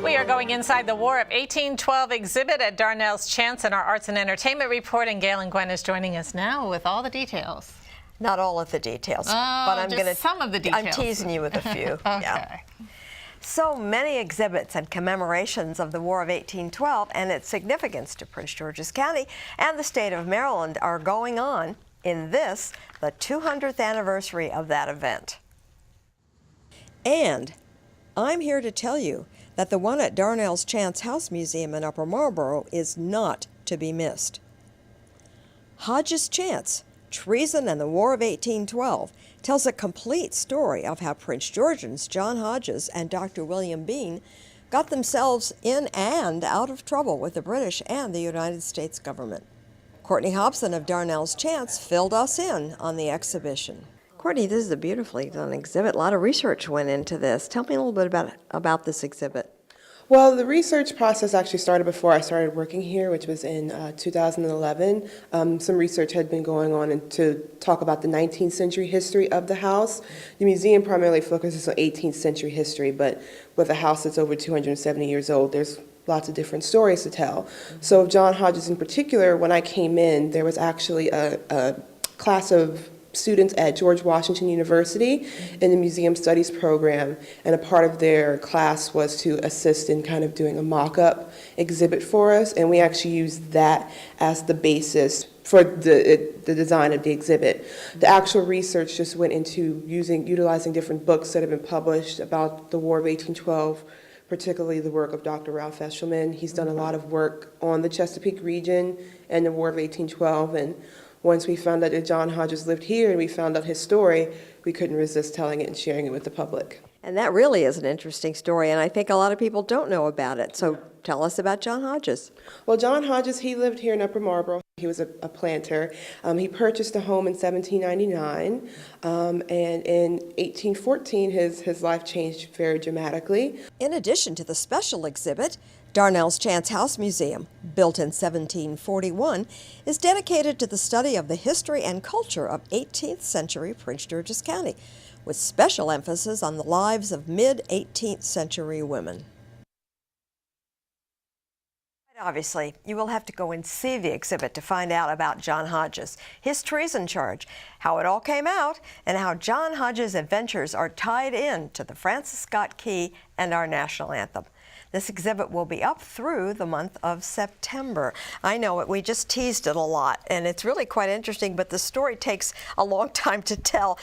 We are going inside the War of 1812 exhibit at Darnell's Chance in our Arts and Entertainment Report, and Gailyn Gwin is joining us now with all the details. Not all of the details, but I'm going to some of the details. I'm teasing you with a few. Okay. Yeah. So many exhibits and commemorations of the War of 1812 and its significance to Prince George's County and the state of Maryland are going on in this, the 200th anniversary of that event. And I'm here to tell you that the one at Darnell's Chance House Museum in Upper Marlboro is not to be missed. Hodges' Chance-Treason and the War of 1812 tells a complete story of how Prince Georgians John Hodges and Dr. William Bean got themselves in and out of trouble with the British and the United States government. Courtney Hobson of Darnell's Chance filled us in on the exhibition. Courtney, this is a beautifully done exhibit. A lot of research went into this. Tell me a little bit about this exhibit. Well, the research process actually started before I started working here, which was in 2011. Some research had been going on to talk about the 19th century history of the house. The museum primarily focuses on 18th century history, but with a house that's over 270 years old, there's lots of different stories to tell. So John Hodges in particular, when I came in, there was actually a class of students at George Washington University in the Museum Studies program, and a part of their class was to assist in kind of doing a mock-up exhibit for us, and we actually used that as the basis for the design of the exhibit. The actual research just went into utilizing different books that have been published about the War of 1812, particularly the work of Dr. Ralph Eshelman. He's done a lot of work on the Chesapeake region and the War of 1812, and once we found out that John Hodges lived here and we found out his story, we couldn't resist telling it and sharing it with the public. And that really is an interesting story, and I think a lot of people don't know about it. So tell us about John Hodges. Well, John Hodges, he lived here in Upper Marlboro. He was a planter. He purchased a home in 1799, and in 1814, his life changed very dramatically. In addition to the special exhibit, Darnell's Chance House Museum, built in 1741, is dedicated to the study of the history and culture of 18th century Prince George's County, with special emphasis on the lives of mid-18th century women. Obviously, you will have to go and see the exhibit to find out about John Hodges, his treason charge, how it all came out, and how John Hodges' adventures are tied in to the Francis Scott Key and our national anthem. This exhibit will be up through the month of September. I know we just teased it a lot, and it's really quite interesting, but the story takes a long time to tell.